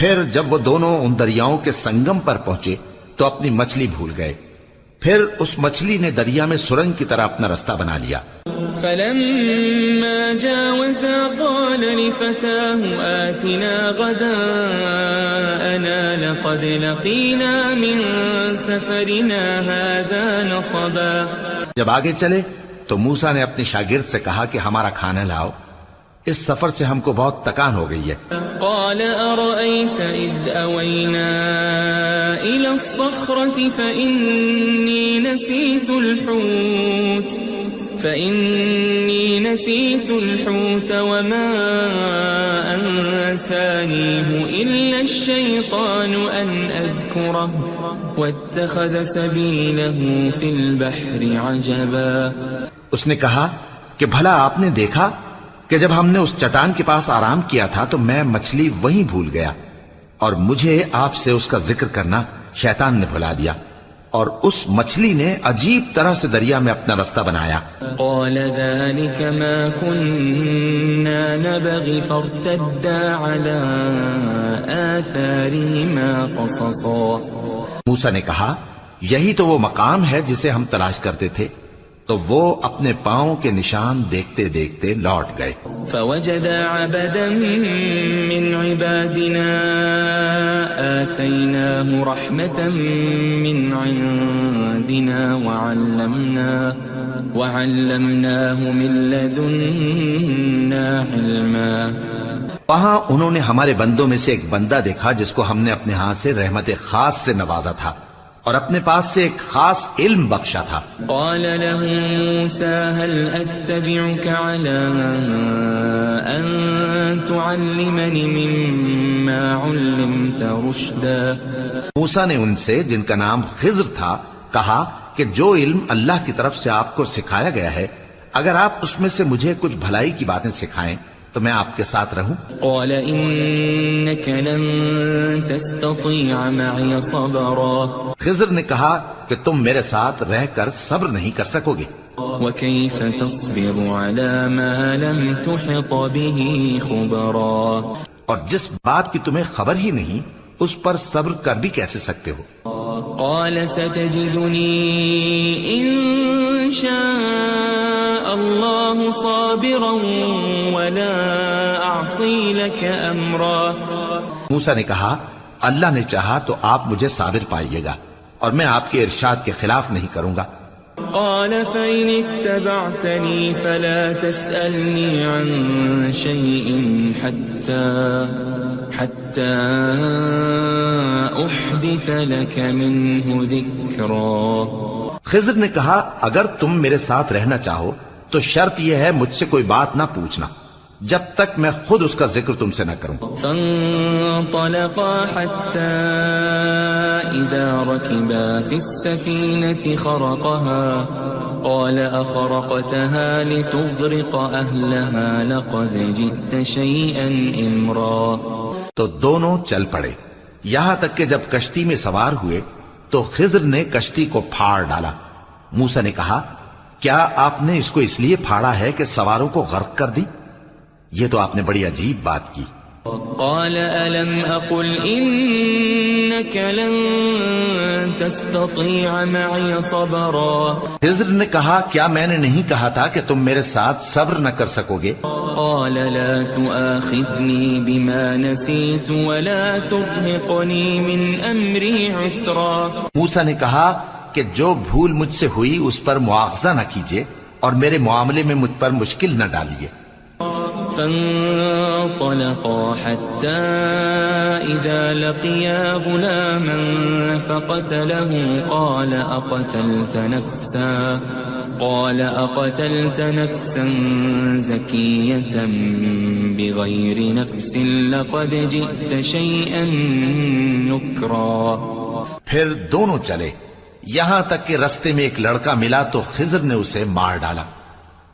پھر جب وہ دونوں ان دریاؤں کے سنگم پر پہنچے تو اپنی مچھلی بھول گئے. پھر اس مچھلی نے دریا میں سرنگ کی طرح اپنا رستہ بنا لیا. فَلَمَّا جَاوَزَا قَالَ لِفَتَاهُ آتِنَا غَدَاءَنَا لَقَدْ لَقِينَا مِن سَفَرِنَا هَٰذَا نَصَبًا. جب آگے چلے تو موسیٰ نے اپنے شاگرد سے کہا کہ ہمارا کھانا لاؤ اس سفر سے ہم کو بہت تکان ہو گئی ہے. قال أرأيت إذ أوينا إلى الصخرة فإني نسيت الحوت وما أنسانيه إلا الشيطان أن أذكره واتخذ سبيله في البحر عجبا. اس نے کہا کہ بھلا آپ نے دیکھا کہ جب ہم نے اس چٹان کے پاس آرام کیا تھا تو میں مچھلی وہیں بھول گیا اور مجھے آپ سے اس کا ذکر کرنا شیطان نے بھلا دیا اور اس مچھلی نے عجیب طرح سے دریا میں اپنا رستہ بنایا. قال ذلك ما كنا نبغي فارتدا على آثارهما قصصا. موسیٰ نے کہا یہی تو وہ مقام ہے جسے ہم تلاش کرتے تھے. تو وہ اپنے پاؤں کے نشان دیکھتے دیکھتے لوٹ گئے. فوجد عبدا من عبادنا آتيناه رحمة من عندنا وعلمناه من لدنا علما. وہاں انہوں نے ہمارے بندوں میں سے ایک بندہ دیکھا جس کو ہم نے اپنے ہاتھ سے رحمت خاص سے نوازا تھا اور اپنے پاس سے ایک خاص علم بخشا تھا. قال له موسى هل أتبعك على أن تعلمني مما علمت رشدا. موسیٰ نے ان سے جن کا نام خضر تھا کہا کہ جو علم اللہ کی طرف سے آپ کو سکھایا گیا ہے اگر آپ اس میں سے مجھے کچھ بھلائی کی باتیں سکھائیں تو میں آپ کے ساتھ رہوں. قال إنك لن تستطيع معي صبرا. خضر نے کہا کہ تم میرے ساتھ رہ کر صبر نہیں کر سکو گے. وكيف تصبر على ما لم تحط به خبرا. اور جس بات کی تمہیں خبر ہی نہیں اس پر صبر کر بھی کیسے سکتے ہو. قال ستجدني إن شاء الله صابرا ولا أعصي لك أمرا. موسیٰ نے کہا اللہ نے چاہا تو آپ مجھے صابر پائیے گا اور میں آپ کے ارشاد کے خلاف نہیں کروں گا. قال فإن اتبعتني فلا تسألني عن شيء حتى أحدث لك منه ذكرا. خضر نے کہا اگر تم میرے ساتھ رہنا چاہو تو شرط یہ ہے مجھ سے کوئی بات نہ پوچھنا جب تک میں خود اس کا ذکر تم سے نہ کروں. فانطلقا حتى إذا ركبا في السفينة خرقها قال أخرقتها لتغرق أهلها لقد جئت شيئا إمرا. تو دونوں چل پڑے یہاں تک کہ جب کشتی میں سوار ہوئے تو خضر نے کشتی کو پھاڑ ڈالا. موسیٰ نے کہا کیا آپ نے اس کو اس لیے پھاڑا ہے کہ سواروں کو غرق کر دی؟ یہ تو آپ نے بڑی عجیب بات کی. قال ألم أقل إنك لن تستطيع معي صبرا. خضر نے کہا کیا میں نے نہیں کہا تھا کہ تم میرے ساتھ صبر نہ کر سکو گے؟ قال لا تؤاخذني بما نسيت ولا ترهقني من أمري عسرا. موسیٰ نے کہا کہ جو بھول مجھ سے ہوئی اس پر مواخذہ نہ کیجیے اور میرے معاملے میں مجھ پر مشکل نہ ڈالیے. فانطلقا حتى إذا لقيا غلاما فقتله قال أقتلت نفسا زكية بغير نفس لقد جئت شيئا نكرا. پھر دونوں چلے یہاں تک کہ رستے میں ایک لڑکا ملا تو خضر نے اسے مار ڈالا.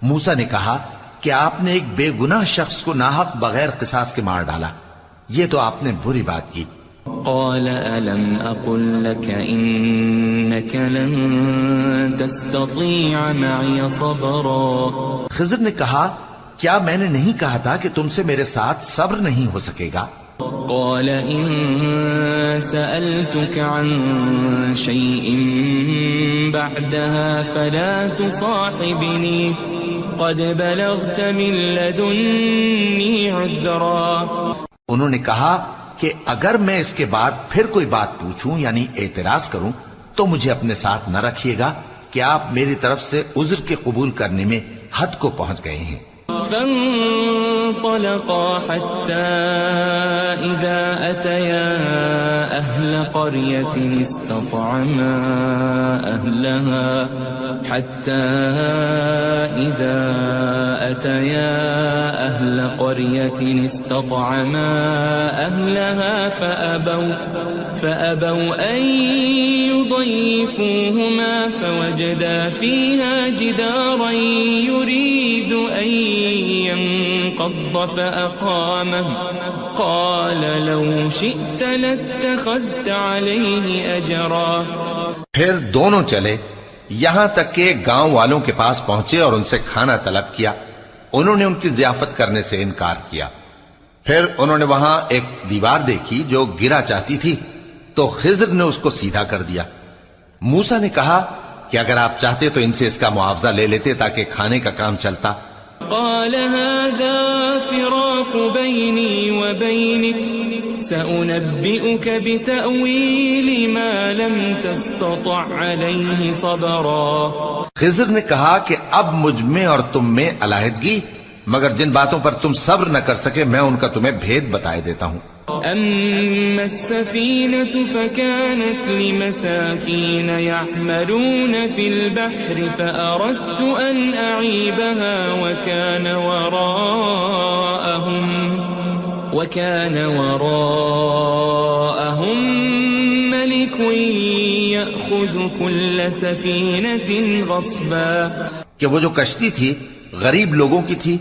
موسیٰ نے کہا کہ آپ نے ایک بے گناہ شخص کو ناحق بغیر قصاص کے مار ڈالا. یہ تو آپ نے بری بات کی. قال ألم أقل لك إنك لن تستطيع معي صبرا. خضر نے کہا کیا میں نے نہیں کہا تھا کہ تم سے میرے ساتھ صبر نہیں ہو سکے گا؟ قال إن سألتك عن شيء بعدها فلا تصاحبني قد بلغت من لدني عذرا. انہوں نے کہا کہ اگر میں اس کے بعد پھر کوئی بات پوچھوں یعنی اعتراض کروں تو مجھے اپنے ساتھ نہ رکھیے گا کہ آپ میری طرف سے عذر کے قبول کرنے میں حد کو پہنچ گئے ہیں. فانطلقا حتى إذا أتيا أهل قرية استطعما أهلها أهل قرية استطعما أهلها فأبوا أن يضيفوهما فوجدا فيها جدارا يريد أن ينقض فأقامه قال لو شئت لاتخذت عليه أجرا. پھر دونوں چلے یہاں تک کہ گاؤں والوں کے پاس پہنچے اور ان سے کھانا طلب کیا. انہوں نے ان کی ضیافت کرنے سے انکار کیا. پھر انہوں نے وہاں ایک دیوار دیکھی جو گرا چاہتی تھی تو خضر نے اس کو سیدھا کر دیا. موسیٰ نے کہا کہ اگر آپ چاہتے تو ان سے اس کا معاوضہ لے لیتے تاکہ کھانے کا کام چلتا. قال هذا فراق بيني وبينك سأنبئك بتأويل ما لم تستطع عليه صبرا. خضر نے کہا کہ اب مجھ میں اور تم میں علیحدگی، مگر جن باتوں پر تم صبر نہ کر سکے میں ان کا تمہیں بھید بتائے دیتا ہوں. أما السفينة فكانت لمساكين يعملون في البحر فأردت أن أعيبها وكان وراءهم ملك يأخذ كل سفينة غصبا. کہ وہ جو کشتی تھی غریب لوگوں کی تھی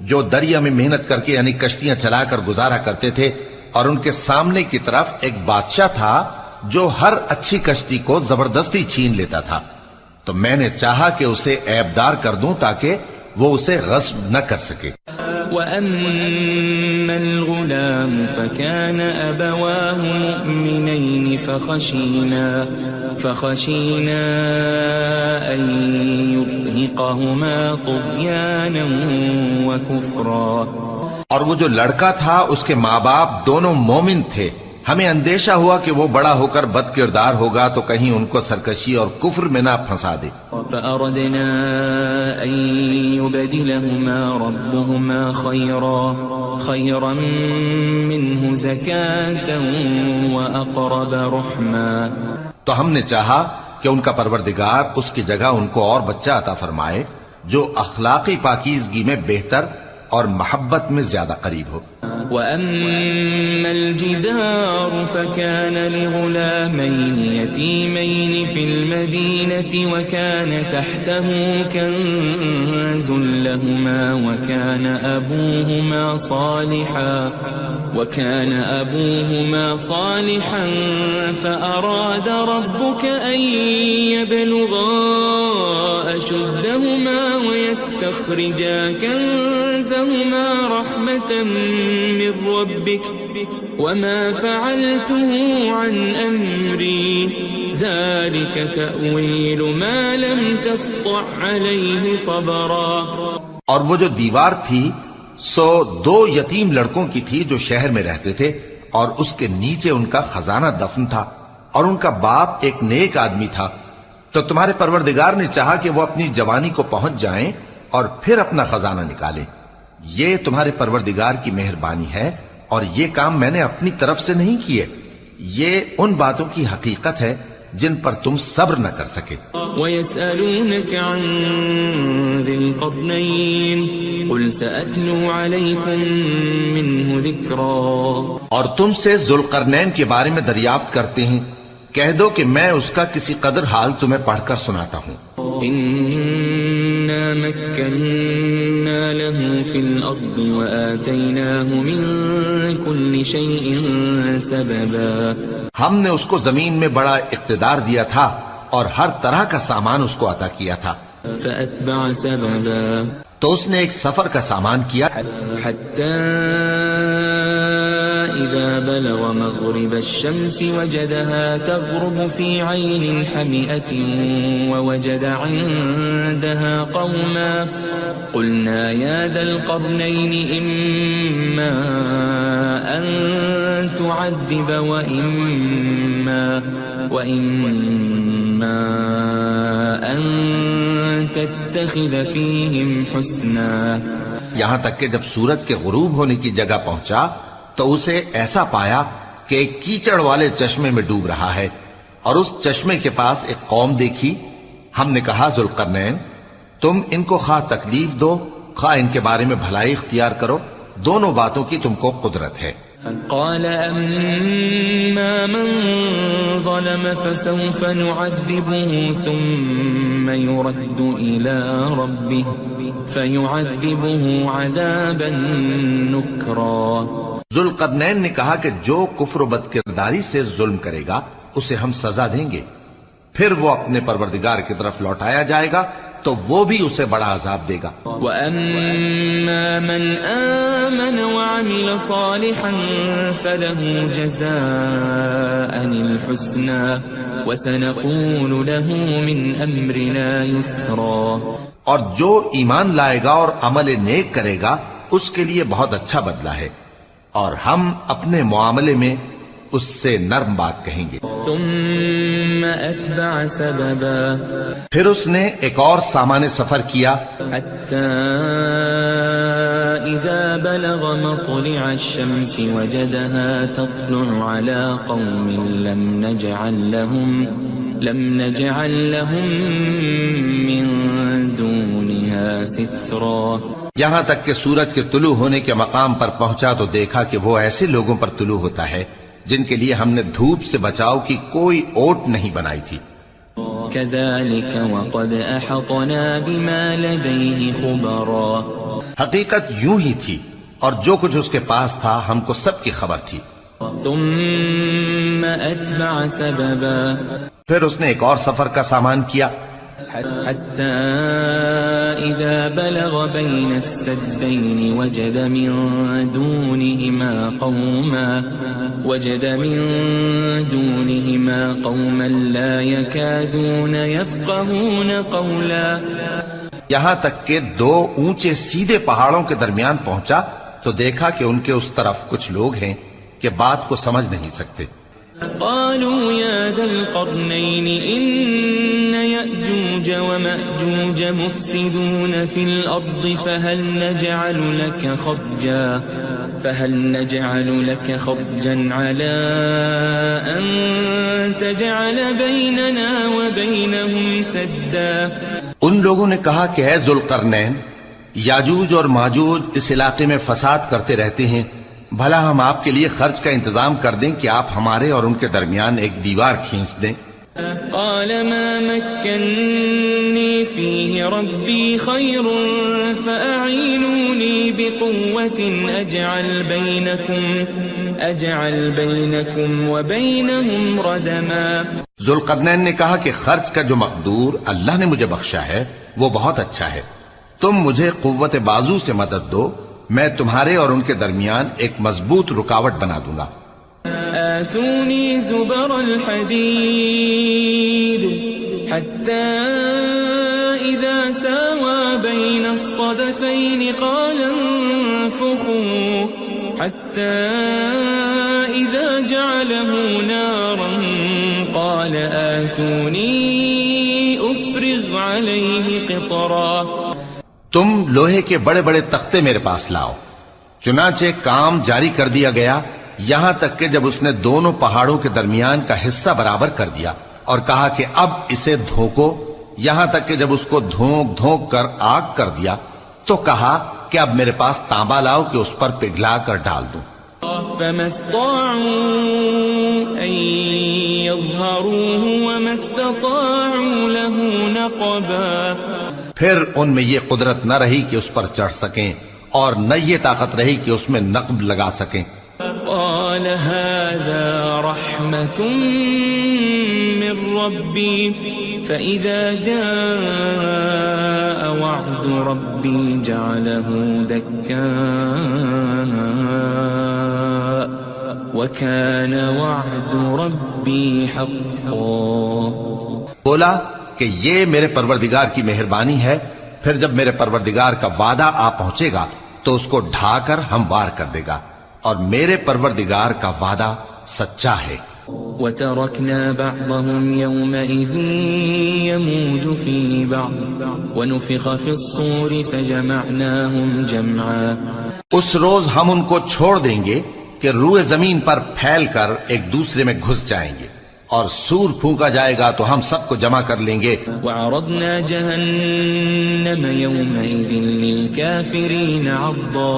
جو دریا میں محنت کر کے یعنی کشتیاں چلا کر گزارا کرتے تھے، اور ان کے سامنے کی طرف ایک بادشاہ تھا جو ہر اچھی کشتی کو زبردستی چھین لیتا تھا. تو میں نے چاہا کہ اسے عیبدار کر دوں تاکہ وہ اسے غصب نہ کر سکے. وَأَمَّا الْغُلَامُ فَكَانَ أَبَوَاهُ مُؤْمِنَيْنِ فَخَشِينَا أَن يُرْهِقَهُمَا طُغْيَانًا وَكُفْرًا. اور وہ جو لڑکا تھا اس کے ماں باپ دونوں مومن تھے، ہمیں اندیشہ ہوا کہ وہ بڑا ہو کر بد کردار ہوگا تو کہیں ان کو سرکشی اور کفر میں نہ پھنسا دے. فأردنا أن يبدلهما ربهما خيرا منه زكاة وأقرب رحما. تو ہم نے چاہا کہ ان کا پروردگار اس کی جگہ ان کو اور بچہ عطا فرمائے جو اخلاقی پاکیزگی میں بہتر اور محبت میں زیادہ قریب ہو. وَأَمَّا الْجِدَارُ فَكَانَ لِغُلَامَيْنِ يَتِيمَيْنِ فِي الْمَدِينَةِ وَكَانَ تَحْتَهُ كَنْزٌ لَهُمَا وَكَانَ أَبُوهُمَا صَالِحًا فَأَرَادَ رَبُّكَ أَنْ يَبْلُغَا أَشُدَّهُمَا وَيَسْتَخْرِجَا كَنْزَهُمَا رَحْمَةً من ربك وما فعلته عن أمري ذلك تأويل ما لم تسطع عليه صبرا. اور وہ جو دیوار تھی سو 2 یتیم لڑکوں کی تھی جو شہر میں رہتے تھے اور اس کے نیچے ان کا خزانہ دفن تھا اور ان کا باپ ایک نیک آدمی تھا. تو تمہارے پروردگار نے چاہا کہ وہ اپنی جوانی کو پہنچ جائیں اور پھر اپنا خزانہ نکالے. یہ تمہارے پروردگار کی مہربانی ہے اور یہ کام میں نے اپنی طرف سے نہیں کیے. یہ ان باتوں کی حقیقت ہے جن پر تم صبر نہ کر سکے. وَيَسْأَلُونَكَ عَنْ ذِي الْقَرْنَيْنِ قُلْ سَأَتْلُو عَلَيْكُمْ مِنْهُ ذِكْرًا. اور تم سے ذوالقرنین کے بارے میں دریافت کرتے ہیں، کہہ دو کہ میں اس کا کسی قدر حال تمہیں پڑھ کر سناتا ہوں. إِنَّا مَكَّنَّا لَهُ فِي الْأَرْضِ وَآتَيْنَاهُ مِنْ كُلِّ شَيْءٍ سَبَبًا. ہم نے اس کو زمین میں بڑا اقتدار دیا تھا اور ہر طرح کا سامان اس کو عطا کیا تھا. فَأَتْبَعَ سَبَبًا. تو اس نے ایک سفر کا سامان کیا حَتَّى إِذَا بَلَغَ مَغْرِبَ الشَّمْسِ وَجَدَهَا تَغْرُبُ فِي عَيْنٍ حَمِئَةٍ وَوَجَدَ عِندَهَا قَوْمًا قُلْنَا يَا ذَا الْقَرْنَيْنِ إِمَّا أَن تُعَذِّبَ وَإِمَّا أَن تَتَّخِذَ فِيهِمْ حُسْنًا. یہاں تک کہ جب سورج کے غروب ہونے کی جگہ پہنچا تو اسے ایسا پایا کہ ایک کیچڑ والے چشمے میں ڈوب رہا ہے اور اس چشمے کے پاس ایک قوم دیکھی. ہم نے کہا ذوالقرنین تم ان کو خواہ تکلیف دو خواہ ان کے بارے میں بھلائی اختیار کرو، دونوں باتوں کی تم کو قدرت ہے۔ قال أما من ظلم فسوف نعذبه ثم يرد إلى ربه فيعذبه عذابا نكرا۔ ذوالقرنین نے کہا کہ جو کفر و بد کرداری سے ظلم کرے گا اسے ہم سزا دیں گے، پھر وہ اپنے پروردگار کی طرف لوٹایا جائے گا تو وہ بھی اسے بڑا عذاب دے گا۔ وَأَمَّا مَنْ آمَنَ وَعَمِلَ صَالِحًا فَلَهُ جَزَاءً الْحُسْنَى وَسَنَقُولُ لَهُ مِنْ أَمْرِنَا يُسْرًا۔ اور جو ایمان لائے گا اور عمل نیک کرے گا اس کے لیے بہت اچھا بدلہ ہے، اور ہم اپنے معاملے میں اس سے نرم بات کہیں گے۔ ثم أتبع سببا، پھر اس نے ایک اور سامان سفر کیا، حتى إذا بلغ مطلع الشمس وجدها تطلع على قوم لم نجعل لهم من دونها سترا۔ یہاں تک کہ سورج کے طلوع ہونے کے مقام پر پہنچا تو دیکھا کہ وہ ایسے لوگوں پر طلوع ہوتا ہے جن کے لیے ہم نے دھوپ سے بچاؤ کی کوئی اوٹ نہیں بنائی تھی۔ كذلك وقد أحطنا بما لديه خبرا، حقیقت یوں ہی تھی اور جو کچھ اس کے پاس تھا ہم کو سب کی خبر تھی۔ ثم أتبع سببا، پھر اس نے ایک اور سفر کا سامان کیا، حتى إذا بلغ بين السدين وجد من دونهما قوما لا يكادون يفقهون قولا۔ یہاں تک کہ دو اونچے سیدھے پہاڑوں کے درمیان پہنچا تو دیکھا کہ ان کے اس طرف کچھ لوگ ہیں کہ بات کو سمجھ نہیں سکتے۔ قالوا يا ذا القرنين إن يأجوج ومأجوج مفسدون في الأرض فهل نجعل لك خرجا على أن تجعل بيننا وبينهم سدا۔ ان لوگوں نے کہا کہ اے ذوالقرنین، یاجوج اور ماجوج اس علاقے میں فساد کرتے رہتے ہیں، بھلا ہم آپ کے لیے خرچ کا انتظام کر دیں کہ آپ ہمارے اور ان کے درمیان ایک دیوار کھینچ دیں۔ قال ما مكنني فيه ربي خير فأعينوني بقوة أجعل بينكم وبينهم ردما۔ ذوالقرنین نے کہا کہ خرچ کا جو مقدور اللہ نے مجھے بخشا ہے وہ بہت اچھا ہے، تم مجھے قوت بازو سے مدد دو، میں تمہارے اور ان کے درمیان ایک مضبوط رکاوٹ بنا دوں گا۔ آتوني زبر الحديد حتى إذا ساوى بين الصدفين قال انفخوا حتى إذا جعله نارا قال آتوني أفرغ عليه قطرا۔ تم لوہے کے بڑے بڑے تختے میرے پاس لاؤ۔ چنانچہ کام جاری کر دیا گیا یہاں تک کہ جب اس نے دونوں پہاڑوں کے درمیان کا حصہ برابر کر دیا اور کہا کہ اب اسے دھوکو، یہاں تک کہ جب اس کو دھونک دھونک کر آگ کر دیا تو کہا کہ اب میرے پاس تانبا لاؤ کہ اس پر پگھلا کر ڈال دوں۔ فما استطاعوا أن يظهروه وما استطاعوا له نقبا۔ پھر ان میں یہ قدرت نہ رہی کہ اس پر چڑھ سکیں اور نہ یہ طاقت رہی کہ اس میں نقب لگا سکیں۔ قال هذا رحمة من ربي فإذا جاء وعد ربي جعله دكاء وكان وعد ربي حقا۔ بولا کہ یہ میرے پروردگار کی مہربانی ہے، پھر جب میرے پروردگار کا وعدہ آ پہنچے گا تو اس کو ڈھا کر ہموار کر دے گا، اور میرے پروردگار کا وعدہ سچا ہے۔ وَتَرَكْنَا بَعْضَهُمْ يَوْمَئِذٍ يَمُوجُ فِي بَعْضٍ وَنُفِخَ فِي الصُّورِ فَجَمَعْنَاهُمْ جَمْعًا۔ اس روز ہم ان کو چھوڑ دیں گے کہ روئے زمین پر پھیل کر ایک دوسرے میں گھس جائیں گے، اور سور پھونکا جائے گا تو ہم سب کو جمع کر لیں گے. وعرضنا جهنم يومئذ للكافرين عرضا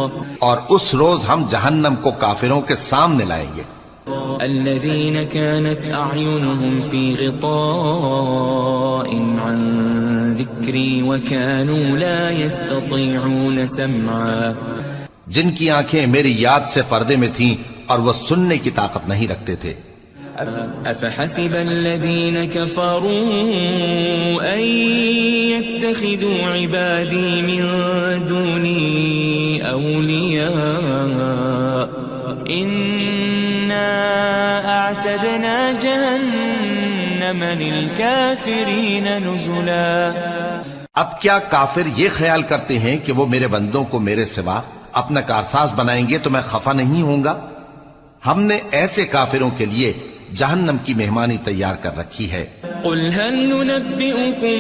اور اس روز ہم جہنم کو کافروں کے سامنے لائیں گے. الذين كانت أعينهم في غطاء عن ذكري وكانوا لا يستطيعون سمعا جن کی آنکھیں میری یاد سے پردے میں تھیں اور وہ سننے کی طاقت نہیں رکھتے تھے. أفحسب الذين كفروا أن يتخذوا عبادي من دوني أولياء إنا أعتدنا جهنم للكافرين نزلا. اب کیا کافر یہ خیال کرتے ہیں کہ وہ میرے بندوں کو میرے سوا اپنا کارساز بنائیں گے تو میں خفا نہیں ہوں گا؟ ہم نے ایسے کافروں کے لیے جہنم کی مہمانی تیار کر رکھی ہے. قل هل ننبئكم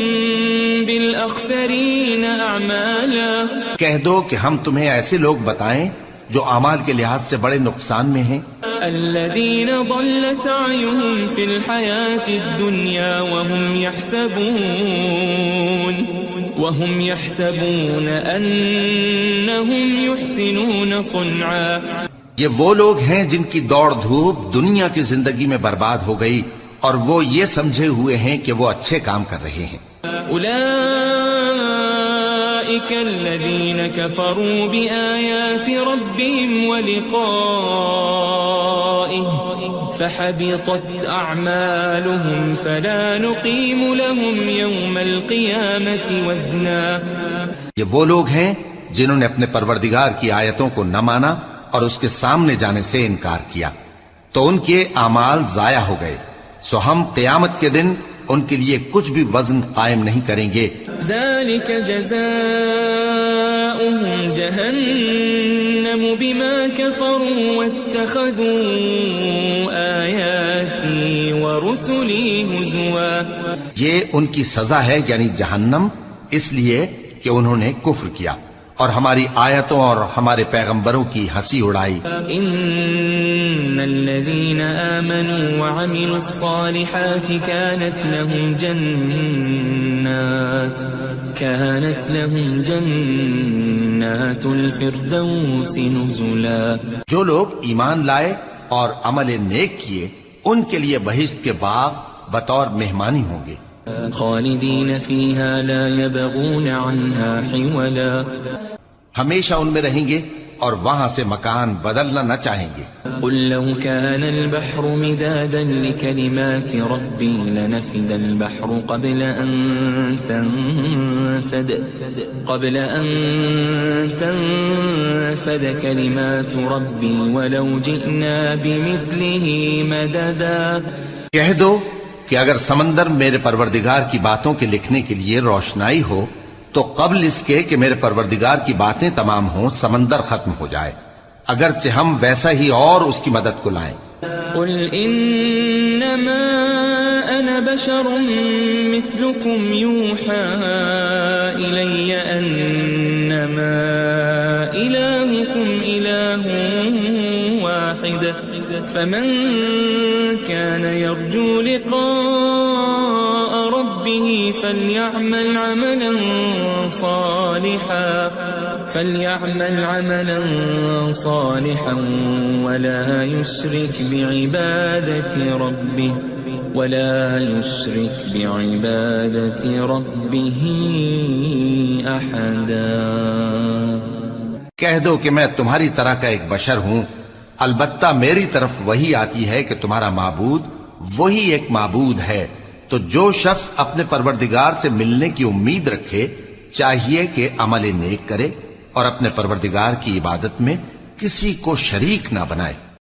بالأخسرين أعمالا کہہ دو کہ ہم تمہیں ایسے لوگ بتائیں جو اعمال کے لحاظ سے بڑے نقصان میں ہیں. الذين ضل سعيهم في الحياة الدنيا وهم يحسبون أنهم يحسنون صنعا. یہ وہ لوگ ہیں جن کی دوڑ دھوپ دنیا کی زندگی میں برباد ہو گئی اور وہ یہ سمجھے ہوئے ہیں کہ وہ اچھے کام کر رہے ہیں. أولئك الذين كفروا بآيات ربهم ولقائه فحبطت أعمالهم فلا نقيم لهم يوم القيامة وزنا. یہ وہ لوگ ہیں جنہوں نے اپنے پروردگار کی آیتوں کو نہ مانا اور اس کے سامنے جانے سے انکار کیا تو ان کے اعمال ضائع ہو گئے، سو ہم قیامت کے دن ان کے لیے کچھ بھی وزن قائم نہیں کریں گے. ذلك جزاؤهم جهنم بما كفروا واتخذوا آياتي ورسلي هزوا. یہ ان کی سزا ہے یعنی جہنم، اس لیے کہ انہوں نے کفر کیا اور ہماری آیتوں اور ہمارے پیغمبروں کی ہنسی اڑائی. ان الذين آمنوا وعملوا الصالحات كانت لهم جنات الفردوس نزلا. جو لوگ ایمان لائے اور عمل نیک کیے ان کے لیے بہشت کے باغ بطور مہمانی ہوں گے. خالدین فیہا لا یبغون عنہا حولا. ہمیشہ ان میں رہیں گے اور وہاں سے مکان بدلنا نہ چاہیں گے. قل لو كان البحر مدادا لكلمات ربي لنفد البحر قبل أن تنفد كلمات ربي ولو جئنا بمثله مددا. کہہ دو کہ اگر سمندر میرے پروردگار کی باتوں کے لکھنے کے لیے روشنائی ہو تو قبل اس کے کہ میرے پروردگار کی باتیں تمام ہوں سمندر ختم ہو جائے، اگرچہ ہم ویسا ہی اور اس کی مدد کو لائیں. قل انما انا بشر مثلكم يوحى الي انما الهكم اله واحد فمن كان يرجو لقاء ربه فليعمل عملا صالحا ولا يشرك بعبادة ربه أحدا. کہہ دو کہ میں تمہاری طرح کا ایک بشر ہوں، البتہ میری طرف وہی آتی ہے کہ تمہارا معبود وہی ایک معبود ہے. تو جو شخص اپنے پروردگار سے ملنے کی امید رکھے چاہیے کہ عمل نیک کرے اور اپنے پروردگار کی عبادت میں کسی کو شریک نہ بنائے.